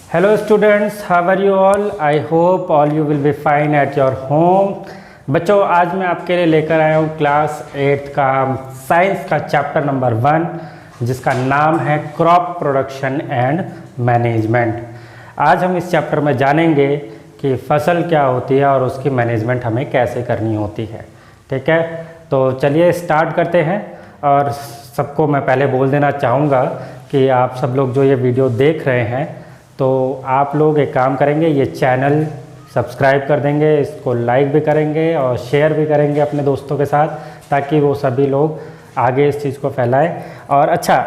Hello students, how are you all? I hope all you will be fine at your home. बच्चों आज मैं आपके लिए लेकर आया हूँ क्लास 8 का साइंस का चैप्टर नंबर 1 जिसका नाम है क्रॉप प्रोडक्शन एंड मैनेजमेंट। आज हम इस चैप्टर में जानेंगे कि फसल क्या होती है और उसकी मैनेजमेंट हमें कैसे करनी होती है। ठीक है, तो चलिए स्टार्ट करते हैं। और सबको मैं पहले बोल देना चाहूँगा कि आप सब लोग जो ये वीडियो देख रहे हैं तो आप लोग एक काम करेंगे, ये चैनल सब्सक्राइब कर देंगे, इसको लाइक भी करेंगे और शेयर भी करेंगे अपने दोस्तों के साथ ताकि वो सभी लोग आगे इस चीज़ को फैलाएं। और अच्छा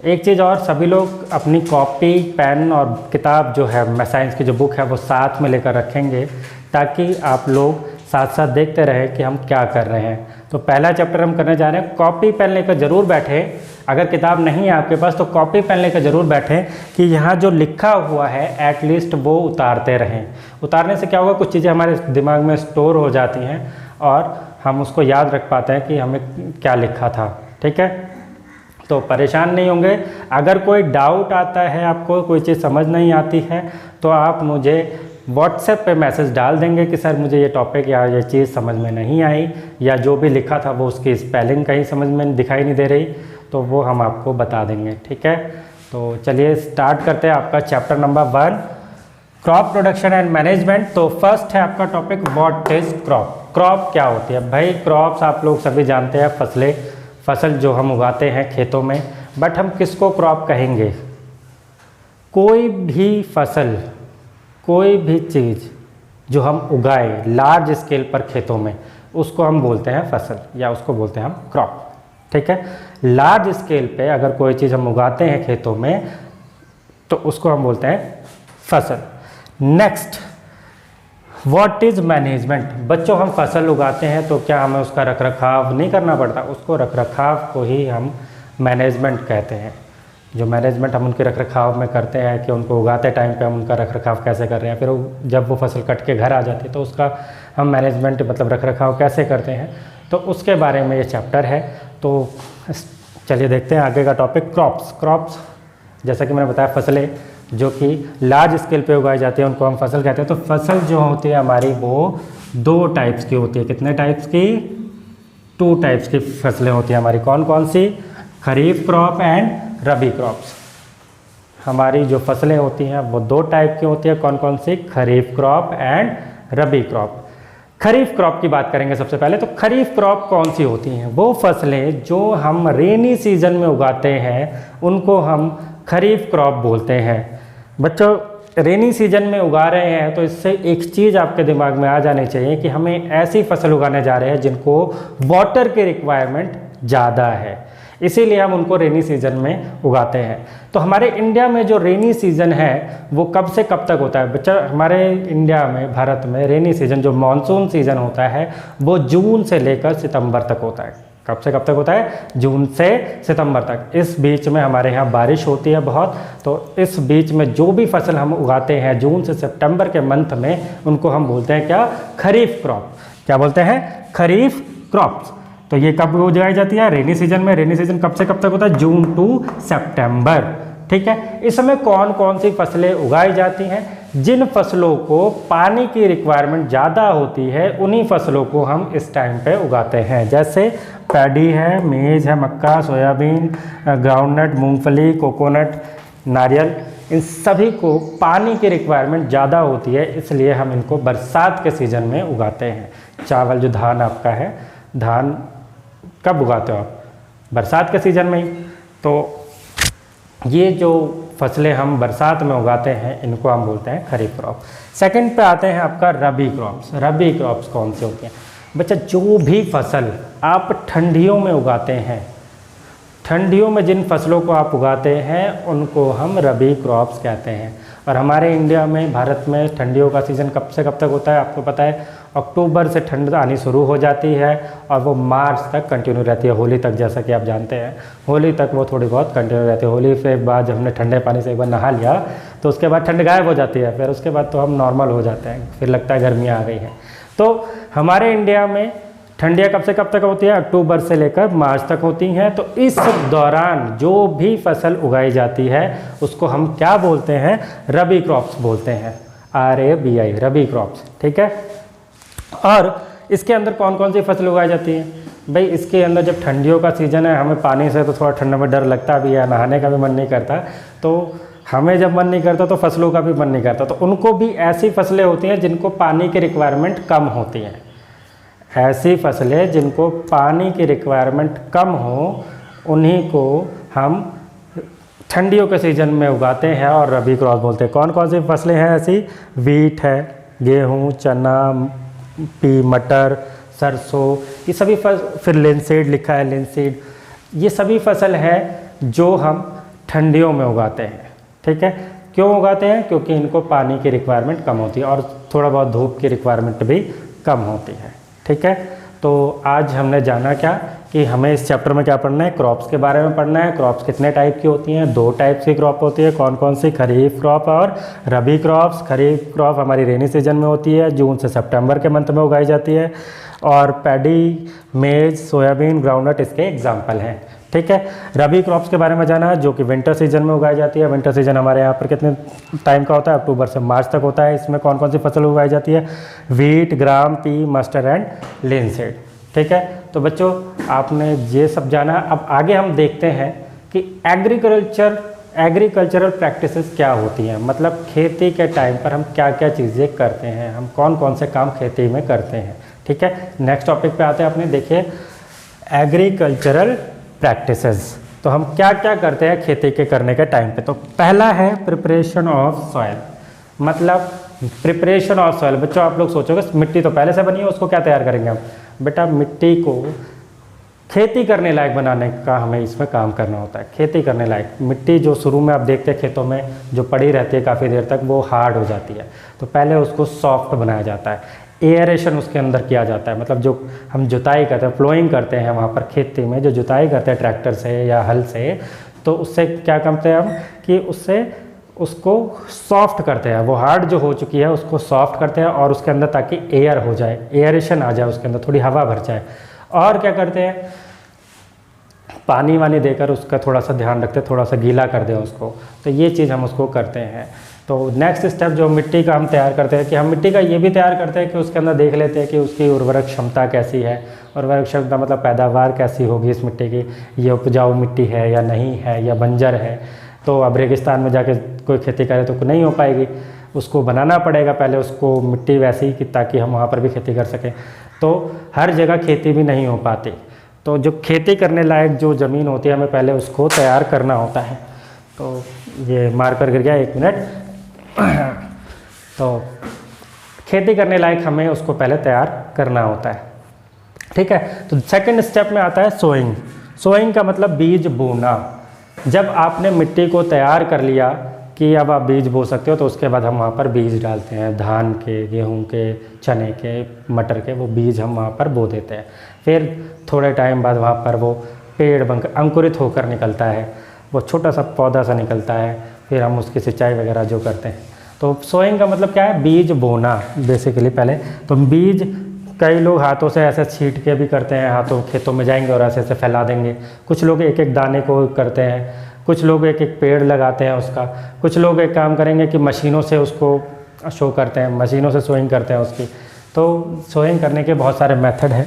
एक चीज़ और, सभी लोग अपनी कॉपी पेन और किताब जो है साइंस की जो बुक है वो साथ में लेकर रखेंगे ताकि आप लोग साथ साथ देखते रहें कि हम क्या कर रहे हैं। तो पहला चैप्टर हम करने जा रहे हैं, कॉपी पेन लेकर ज़रूर बैठें। अगर किताब नहीं है आपके पास तो कॉपी पेन लेकर ज़रूर बैठें कि यहाँ जो लिखा हुआ है एटलीस्ट वो उतारते रहें। उतारने से क्या होगा, कुछ चीज़ें हमारे दिमाग में स्टोर हो जाती हैं और हम उसको याद रख पाते हैं कि हमें क्या लिखा था। ठीक है, तो परेशान नहीं होंगे। अगर कोई डाउट आता है, आपको कोई चीज़ समझ नहीं आती है तो आप मुझे व्हाट्सएप पे मैसेज डाल देंगे कि सर मुझे ये टॉपिक या ये चीज़ समझ में नहीं आई या जो भी लिखा था वो उसकी स्पेलिंग कहीं समझ में दिखाई नहीं दे रही, तो वो हम आपको बता देंगे। ठीक है, तो चलिए स्टार्ट करते हैं आपका chapter number 1 crop production and management. तो फर्स्ट है आपका topic what is crop. Crop क्या होती है भाई? क्रॉप्स आप लोग सभी जानते हैं, फसल जो हम उगाते हैं खेतों में। बट हम किसको क्रॉप कहेंगे? कोई भी फसल, कोई भी चीज़ जो हम उगाए लार्ज स्केल पर खेतों में उसको हम बोलते हैं फसल या उसको बोलते हैं हम क्रॉप। ठीक है, लार्ज स्केल पे अगर कोई चीज़ हम उगाते हैं खेतों में तो उसको हम बोलते हैं फसल। Next, what is management. बच्चों हम फसल उगाते हैं तो क्या हमें उसका रखरखाव नहीं करना पड़ता? उसको रखरखाव को ही हम मैनेजमेंट कहते हैं। जो मैनेजमेंट हम उनके रखरखाव में करते हैं कि उनको उगाते टाइम पे हम उनका रखरखाव कैसे कर रहे हैं, फिर जब वो फसल कट के घर आ जाती है तो उसका हम मैनेजमेंट मतलब रखरखाव कैसे करते हैं, तो उसके बारे में ये चैप्टर है। तो चलिए देखते हैं आगे का टॉपिक क्रॉप्स। क्रॉप्स जैसा कि मैंने बताया फसलें जो कि लार्ज स्केल पे उगाई जाती है उनको हम फसल कहते हैं। तो फसल जो होती है हमारी वो 2 टाइप्स की होती है। कितने टाइप्स की? 2 टाइप्स की फसलें होती हैं हमारी। कौन कौन सी? Kharif crop and rabi crops. हमारी जो फसलें होती हैं वो 2 टाइप की होती है। कौन कौन सी? Kharif crop and rabi crop. Kharif crop की बात करेंगे सबसे पहले। तो खरीफ क्रॉप कौन सी होती हैं? वो फसलें जो हम रेनी सीजन में उगाते हैं उनको हम खरीफ क्रॉप बोलते हैं। बच्चों रेनी सीजन में उगा रहे हैं तो इससे एक चीज़ आपके दिमाग में आ जानी चाहिए कि हमें ऐसी फसल उगाने जा रहे हैं जिनको वाटर की रिक्वायरमेंट ज़्यादा है, इसीलिए हम उनको रेनी सीजन में उगाते हैं। तो हमारे इंडिया में जो रेनी सीजन है वो कब से कब तक होता है? बच्चा हमारे इंडिया में, भारत में रेनी सीजन जो मानसून सीजन होता है वो जून से लेकर सितंबर तक होता है। कब से कब तक होता है? जून से सितंबर तक। इस बीच में हमारे यहाँ बारिश होती है बहुत, तो इस बीच में जो भी फसल हम उगाते हैं जून से सितंबर के मंथ में उनको हम बोलते हैं क्या? खरीफ क्रॉप। क्या बोलते हैं? खरीफ क्रॉप्स। तो ये कब उगाई जाती है? रेनी सीजन में। रेनी सीजन कब से कब तक होता है? जून टू सितंबर। ठीक है, इस समय कौन कौन सी फसलें उगाई जाती हैं? जिन फसलों को पानी की रिक्वायरमेंट ज़्यादा होती है उन्हीं फसलों को हम इस टाइम पे उगाते हैं। जैसे पैडी है, मेज है, मक्का, सोयाबीन, ग्राउंडनट, मूंगफली, कोकोनट, नारियल, इन सभी को पानी की रिक्वायरमेंट ज़्यादा होती है, इसलिए हम इनको बरसात के सीज़न में उगाते हैं। चावल जो धान आपका है, धान कब उगाते हो आप? बरसात के सीज़न में ही। तो ये जो फसलें हम बरसात में उगाते हैं इनको हम बोलते हैं खरीफ क्रॉप। सेकंड पे आते हैं आपका रबी क्रॉप्स। रबी क्रॉप्स कौन से होते हैं? बच्चा जो भी फसल आप ठंडियों में उगाते हैं, ठंडियों में जिन फसलों को आप उगाते हैं उनको हम रबी क्रॉप्स कहते हैं। और हमारे इंडिया में, भारत में ठंडियों का सीज़न कब से कब तक होता है आपको पता है? अक्टूबर से ठंड आनी शुरू हो जाती है और वो मार्च तक कंटिन्यू रहती है, होली तक। जैसा कि आप जानते हैं होली तक वो थोड़ी बहुत कंटिन्यू रहती है। होली के बाद जब हमने ठंडे पानी से एक बार नहा लिया तो उसके बाद ठंड गायब हो जाती है, फिर उसके बाद तो हम नॉर्मल हो जाते हैं, फिर लगता है गर्मियाँ आ गई हैं। तो हमारे इंडिया में ठंडियाँ कब से कब तक होती है? अक्टूबर से लेकर मार्च तक होती हैं। तो इस दौरान जो भी फसल उगाई जाती है उसको हम क्या बोलते हैं? रबी क्रॉप्स बोलते हैं, RABI, रबी क्रॉप्स। ठीक है। और इसके अंदर कौन कौन सी फसल उगाई जाती है? भाई इसके अंदर जब ठंडियों का सीज़न है, हमें पानी से तो थोड़ा ठंड में डर लगता भी है, नहाने का भी मन नहीं करता, तो हमें जब मन नहीं करता तो फसलों का भी मन नहीं करता, तो उनको भी ऐसी फसलें होती हैं जिनको पानी की रिक्वायरमेंट कम होती हैं। ऐसी फसलें जिनको पानी की रिक्वायरमेंट कम हो, उन्हीं को हम ठंडियों के सीज़न में उगाते हैं और रबी क्रॉप बोलते हैं। कौन कौन सी फसलें हैं ऐसी? वीट है, गेहूँ, चना, मटर, सरसों, ये सभी फिर लिनसीड लिखा है, लिनसीड, ये सभी फसल है जो हम ठंडियों में उगाते हैं। ठीक है। क्यों उगाते हैं? क्योंकि इनको पानी की रिक्वायरमेंट कम होती है और थोड़ा बहुत धूप की रिक्वायरमेंट भी कम होती है। ठीक है। तो आज हमने जाना क्या कि हमें इस चैप्टर में क्या पढ़ना है? क्रॉप्स के बारे में पढ़ना है। क्रॉप्स कितने टाइप की होती हैं? 2 टाइप की क्रॉप होती है। कौन कौन सी? खरीफ क्रॉप और रबी क्रॉप्स। खरीफ क्रॉप हमारी रेनी सीजन में होती है, जून से सितंबर के मंथ में उगाई जाती है, और पैडी, मेज, सोयाबीन, ग्राउंडनट इसके एग्जाम्पल हैं। ठीक है। रबी क्रॉप्स के बारे में जाना है जो कि विंटर सीजन में उगाई जाती है। विंटर सीजन हमारे यहाँ पर कितने टाइम का होता है? अक्टूबर से मार्च तक होता है। इसमें कौन कौन सी फसल उगाई जाती है? Wheat, gram, P, mustard and linseed. ठीक है। तो बच्चों आपने ये सब जाना। अब आगे हम देखते हैं कि एग्रीकल्चरल प्रैक्टिसेस क्या होती हैं, मतलब खेती के टाइम पर हम क्या क्या चीज़ें करते हैं, हम कौन कौन से काम खेती में करते हैं। ठीक है। नेक्स्ट टॉपिक पे आते हैं अपने। देखिए एग्रीकल्चरल प्रैक्टिसेस, तो हम क्या क्या करते हैं खेती के करने के टाइम पे। तो पहला है प्रिपरेशन ऑफ सॉइल, मतलब प्रिपरेशन ऑफ सॉइल। बच्चों आप लोग सोचोगे मिट्टी तो पहले से बनी है, उसको क्या तैयार करेंगे हम? बेटा मिट्टी को खेती करने लायक बनाने का हमें इसमें काम करना होता है। खेती करने लायक मिट्टी जो शुरू में आप देखते हैं खेतों में जो पड़ी रहती है काफ़ी देर तक, वो हार्ड हो जाती है, तो पहले उसको सॉफ्ट बनाया जाता है। एयरेशन उसके अंदर किया जाता है, मतलब जो हम जुताई करते हैं, प्लोइंग करते हैं वहाँ पर खेती में जो जुताई करते हैं ट्रैक्टर से या हल से, तो उससे क्या करते हैं हम कि उससे उसको सॉफ्ट करते हैं। वो हार्ड जो हो चुकी है उसको सॉफ्ट करते हैं और उसके अंदर ताकि एयर हो जाए, एयरेशन आ जाए, उसके अंदर थोड़ी हवा भर जाए। और क्या करते हैं? पानी वानी देकर उसका थोड़ा सा ध्यान रखते हैं, थोड़ा सा गीला कर दें उसको। तो ये चीज़ हम उसको करते हैं। तो नेक्स्ट स्टेप जो मिट्टी का हम तैयार करते हैं कि हम मिट्टी का ये भी तैयार करते हैं कि उसके अंदर देख लेते हैं कि उसकी उर्वरक क्षमता कैसी है। उर्वरक क्षमता मतलब पैदावार कैसी होगी इस मिट्टी की, ये उपजाऊ मिट्टी है या नहीं है या बंजर है। तो अब रेगिस्तान में जाके कोई खेती करे तो नहीं हो पाएगी, उसको बनाना पड़ेगा पहले उसको मिट्टी वैसी कि ताकि हम वहाँ पर भी खेती कर सकें। तो हर जगह खेती भी नहीं हो पाती, तो जो खेती करने लायक जो ज़मीन होती है हमें पहले उसको तैयार करना होता है। तो ये मार्कर गिर गया, 1 मिनट। तो खेती करने लायक हमें उसको पहले तैयार करना होता है। ठीक है। तो सेकंड स्टेप में आता है सोइंग। सोइंग का मतलब बीज बोना। जब आपने मिट्टी को तैयार कर लिया कि अब आप बीज बो सकते हो, तो उसके बाद हम वहाँ पर बीज डालते हैं, धान के, गेहूं के, चने के, मटर के, वो बीज हम वहाँ पर बो देते हैं। फिर थोड़े टाइम बाद वहाँ पर वो पेड़ बनकर अंकुरित होकर निकलता है, वो छोटा सा पौधा सा निकलता है, फिर हम उसकी सिंचाई वगैरह जो करते हैं। तो सोइंग का मतलब क्या है? बीज बोना बेसिकली पहले। तो बीज कई लोग हाथों से ऐसे छींट के भी करते हैं, हाथों खेतों में जाएंगे और ऐसे ऐसे फैला देंगे। कुछ लोग एक एक दाने को करते हैं, कुछ लोग एक एक पेड़ लगाते हैं उसका, कुछ लोग एक काम करेंगे कि मशीनों से उसको शो करते हैं, मशीनों से सोइंग करते हैं उसकी। तो सोइंग करने के बहुत सारे मेथड हैं।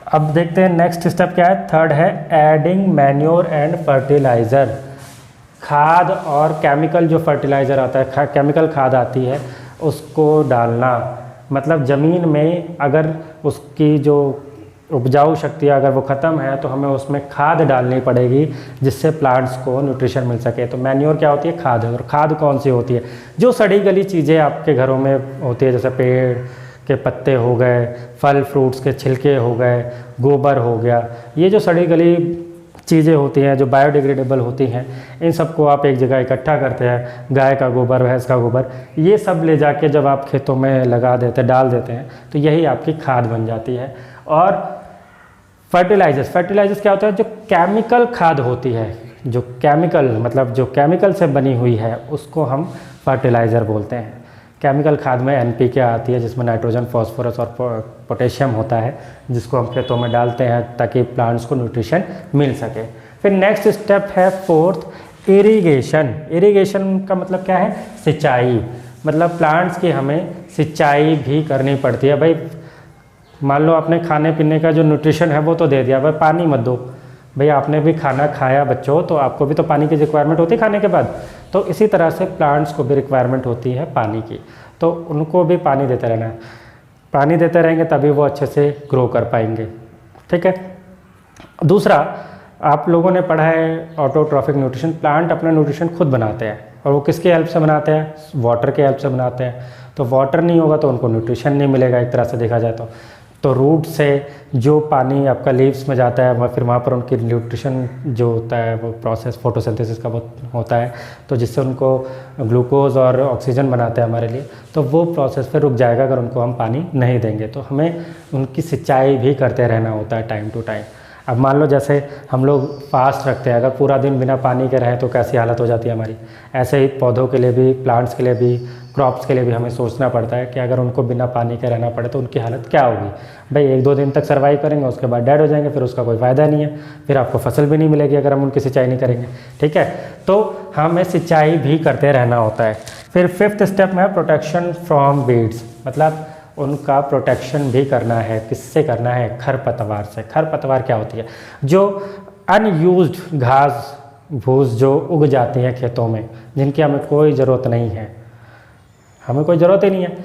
अब देखते हैं नेक्स्ट स्टेप क्या है। थर्ड है एडिंग मैन्योर एंड फर्टिलाइज़र। खाद और केमिकल जो फर्टिलाइज़र आता है, केमिकल खाद आती है, उसको डालना। मतलब ज़मीन में अगर उसकी जो उपजाऊ शक्ति अगर वो ख़त्म है तो हमें उसमें खाद डालनी पड़ेगी जिससे प्लांट्स को न्यूट्रिशन मिल सके। तो मैन्योर क्या होती है? खाद। और खाद कौन सी होती है? जो सड़ी गली चीज़ें आपके घरों में होती है, जैसे पेड़ के पत्ते हो गए, फल फ्रूट्स के छिलके हो गए, गोबर हो गया, ये जो सड़ी गली चीज़ें होती हैं जो बायोडिग्रेडेबल होती हैं, इन सबको आप एक जगह इकट्ठा करते हैं। गाय का गोबर, भैंस का गोबर, ये सब ले जाके जब आप खेतों में लगा देते, डाल देते हैं, तो यही आपकी खाद बन जाती है। और फर्टिलाइजर्स क्या होता है? जो केमिकल खाद होती है, जो केमिकल मतलब जो केमिकल से बनी हुई है, उसको हम फर्टिलाइज़र बोलते हैं। केमिकल खाद में NPK आती है जिसमें नाइट्रोजन, फॉस्फोरस और पोटेशियम होता है, जिसको हम खेतों में डालते हैं ताकि प्लांट्स को न्यूट्रिशन मिल सके। फिर नेक्स्ट स्टेप है फोर्थ, इरिगेशन। इरिगेशन का मतलब क्या है? सिंचाई। मतलब प्लांट्स की हमें सिंचाई भी करनी पड़ती है। भाई मान लो आपने खाने पीने का जो न्यूट्रिशन है वो तो दे दिया, भाई पानी मत दो। भाई आपने भी खाना खाया बच्चों, तो आपको भी तो पानी की रिक्वायरमेंट होती है खाने के बाद। तो इसी तरह से प्लांट्स को भी रिक्वायरमेंट होती है पानी की, तो उनको भी पानी देते रहना है। पानी देते रहेंगे तभी वो अच्छे से ग्रो कर पाएंगे। ठीक है। दूसरा, आप लोगों ने पढ़ा है ऑटोट्रॉफिक न्यूट्रिशन। प्लांट अपना न्यूट्रिशन खुद बनाते हैं, और वो किसकी हेल्प से बनाते हैं? वाटर के हेल्प से बनाते हैं। तो वाटर नहीं होगा तो उनको न्यूट्रिशन नहीं मिलेगा एक तरह से देखा जाए तो रूट से जो पानी आपका लीव्स में जाता है फिर वहाँ पर उनकी न्यूट्रिशन जो होता है वो प्रोसेस फोटोसिंथेसिस का वो होता है, तो जिससे उनको ग्लूकोज और ऑक्सीजन बनाते हैं हमारे लिए, तो वो प्रोसेस फिर रुक जाएगा अगर उनको हम पानी नहीं देंगे। तो हमें उनकी सिंचाई भी करते रहना होता है टाइम टू टाइम। अब मान लो जैसे हम लोग फास्ट रखते हैं, अगर पूरा दिन बिना पानी के रहें तो कैसी हालत हो जाती है हमारी। ऐसे ही पौधों के लिए भी, प्लांट्स के लिए भी, क्रॉप्स के लिए भी हमें सोचना पड़ता है कि अगर उनको बिना पानी के रहना पड़े तो उनकी हालत क्या होगी। भाई 1-2 दिन तक सर्वाइव करेंगे, उसके बाद डेड हो जाएंगे, फिर उसका कोई फ़ायदा नहीं है, फिर आपको फसल भी नहीं मिलेगी अगर हम उनकी सिंचाई नहीं करेंगे। ठीक है। तो हमें सिंचाई भी करते रहना होता है। फिर 5th स्टेप में है प्रोटेक्शन फ्रॉम वीड्स। मतलब उनका प्रोटेक्शन भी करना है। किससे करना है? खरपतवार से। खरपतवार क्या होती है? जो अनयूज्ड घास भूस जो उग जाती हैं खेतों में, जिनकी हमें कोई ज़रूरत नहीं है, हमें कोई ज़रूरत ही नहीं है।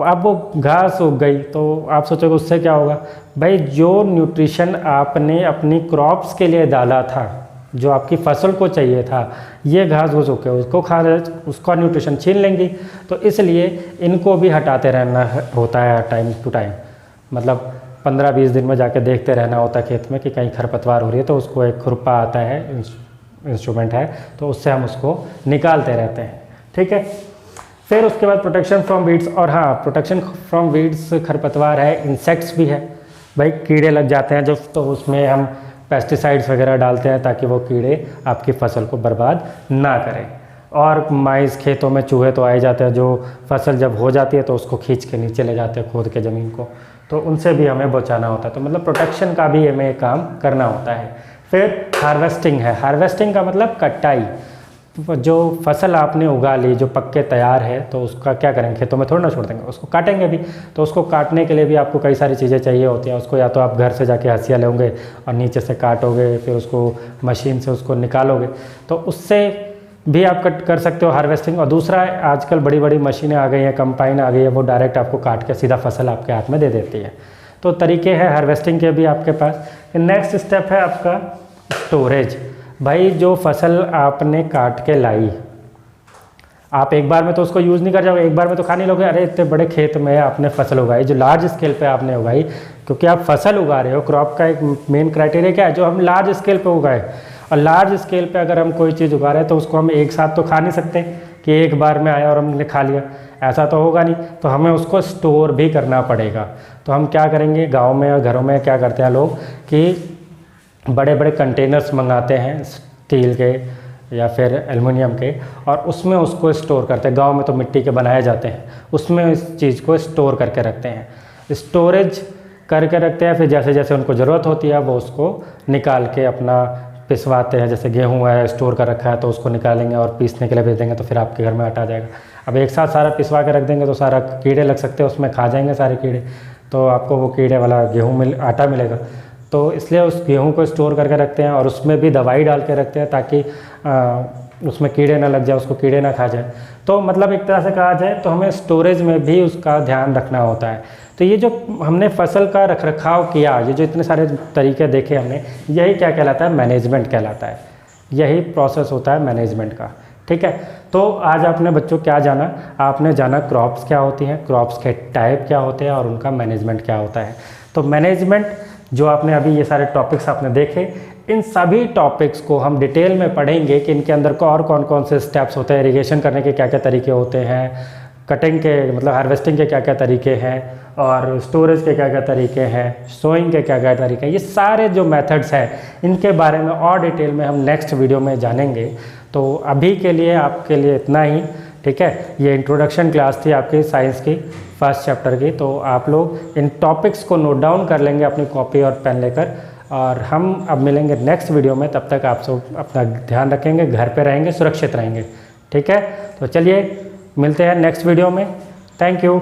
अब वो घास उग गई तो आप सोचोगे उससे क्या होगा? भाई जो न्यूट्रिशन आपने अपनी क्रॉप्स के लिए डाला था, जो आपकी फसल को चाहिए था, ये घास घुस के उसको खा रहे, उसका न्यूट्रिशन छीन लेंगी। तो इसलिए इनको भी हटाते रहना होता है टाइम टू टाइम। मतलब 15-20 दिन में जाके देखते रहना होता है खेत में कि कहीं खरपतवार हो रही है, तो उसको एक खुरपा आता है, इंस्ट्रूमेंट है, तो उससे हम उसको निकालते रहते हैं। ठीक है। फिर उसके बाद प्रोटेक्शन फ्रॉम वीड्स। और हाँ, प्रोटेक्शन फ्रॉम वीड्स खरपतवार है, इंसेक्ट्स भी है। भाई कीड़े लग जाते हैं जो, तो उसमें हम पेस्टिसाइड्स वगैरह डालते हैं ताकि वो कीड़े आपकी फसल को बर्बाद ना करें। और माइस, खेतों में चूहे तो आ ही जाते हैं, जो फसल जब हो जाती है तो उसको खींच के नीचे ले जाते हैं खोद के ज़मीन को, तो उनसे भी हमें बचाना होता है। तो मतलब प्रोटेक्शन का भी हमें काम करना होता है। फिर हार्वेस्टिंग है। हार्वेस्टिंग का मतलब कटाई। जो फसल आपने उगा ली, जो पक के तैयार है, तो उसका क्या करेंगे? खेतों में थोड़ा ना छोड़ देंगे, उसको काटेंगे भी। तो उसको काटने के लिए भी आपको कई सारी चीज़ें चाहिए होती हैं। उसको या तो आप घर से जाके हंसिया लेंगे और नीचे से काटोगे, फिर उसको मशीन से उसको निकालोगे, तो उससे भी आप कट कर सकते हो हार्वेस्टिंग। और दूसरा, आजकल बड़ी बड़ी मशीनें आ गई हैं, कंपाइन आ गई है, वो डायरेक्ट आपको काट के सीधा फसल आपके हाथ में दे देती है। तो तरीके हैं हार्वेस्टिंग के भी आपके पास। नेक्स्ट स्टेप है आपका स्टोरेज। भाई जो फसल आपने काट के लाई, आप एक बार में तो उसको यूज़ नहीं कर जाओगे, एक बार में तो खा नहीं लोगे। अरे इतने बड़े खेत में आपने फसल उगाई, जो लार्ज स्केल पे आपने उगाई, क्योंकि आप फसल उगा रहे हो। क्रॉप का एक मेन क्राइटेरिया क्या है? जो हम लार्ज स्केल पे उगाए। और लार्ज स्केल पे अगर हम कोई चीज़ उगा रहे हैं तो उसको हम एक साथ तो खा नहीं सकते कि एक बार में आया और हमने खा लिया, ऐसा तो होगा नहीं। तो हमें उसको स्टोर भी करना पड़ेगा। तो हम क्या करेंगे? गाँव में और घरों में क्या करते हैं लोग कि बड़े बड़े कंटेनर्स मंगाते हैं, स्टील के या फिर एल्युमिनियम के, और उसमें उसको स्टोर करते हैं। गांव में तो मिट्टी के बनाए जाते हैं, उसमें इस चीज़ को स्टोर करके रखते हैं। स्टोरेज करके रखते हैं, फिर जैसे जैसे उनको ज़रूरत होती है वो उसको निकाल के अपना पिसवाते हैं। जैसे गेहूँ है, स्टोर कर रखा है, तो उसको निकालेंगे और पीसने के लिए भेज देंगे, तो फिर आपके घर में आटा आ जाएगा। अब एक साथ सारा पिसवा के रख देंगे तो सारा कीड़े लग सकते हैं, उसमें खा जाएंगे सारे कीड़े, तो आपको वो कीड़े वाला आटा मिलेगा। तो इसलिए उस गेहूं को स्टोर करके रखते हैं, और उसमें भी दवाई डाल के रखते हैं ताकि उसमें कीड़े ना लग जाए, उसको कीड़े ना खा जाए। तो मतलब एक तरह से कहा जाए तो हमें स्टोरेज में भी उसका ध्यान रखना होता है। तो ये जो हमने फसल का रखरखाव किया, ये जो इतने सारे तरीके देखे हमने, यही क्या कहलाता है? मैनेजमेंट कहलाता है। यही प्रोसेस होता है मैनेजमेंट का। ठीक है। तो आज आपने बच्चों क्या जाना? आपने जाना क्रॉप्स क्या होती हैं, क्रॉप्स के टाइप क्या होते हैं, और उनका मैनेजमेंट क्या होता है। तो मैनेजमेंट जो आपने अभी ये सारे टॉपिक्स आपने देखे, इन सभी टॉपिक्स को हम डिटेल में पढ़ेंगे कि इनके अंदर और कौन कौन से स्टेप्स होते हैं, इरिगेशन करने के क्या क्या तरीके होते हैं, कटिंग के मतलब हार्वेस्टिंग के क्या क्या तरीके हैं, और स्टोरेज के क्या क्या तरीके हैं, सोइंग के क्या क्या तरीके हैं। ये सारे जो मेथड्स हैं इनके बारे में और डिटेल में हम नेक्स्ट वीडियो में जानेंगे। तो अभी के लिए आपके लिए इतना ही। ठीक है, ये इंट्रोडक्शन क्लास थी आपकी साइंस की फर्स्ट चैप्टर की। तो आप लोग इन टॉपिक्स को नोट डाउन कर लेंगे अपनी कॉपी और पेन लेकर, और हम अब मिलेंगे नेक्स्ट वीडियो में। तब तक आप सब अपना ध्यान रखेंगे, घर पे रहेंगे, सुरक्षित रहेंगे। ठीक है, तो चलिए मिलते हैं नेक्स्ट वीडियो में। Thank you.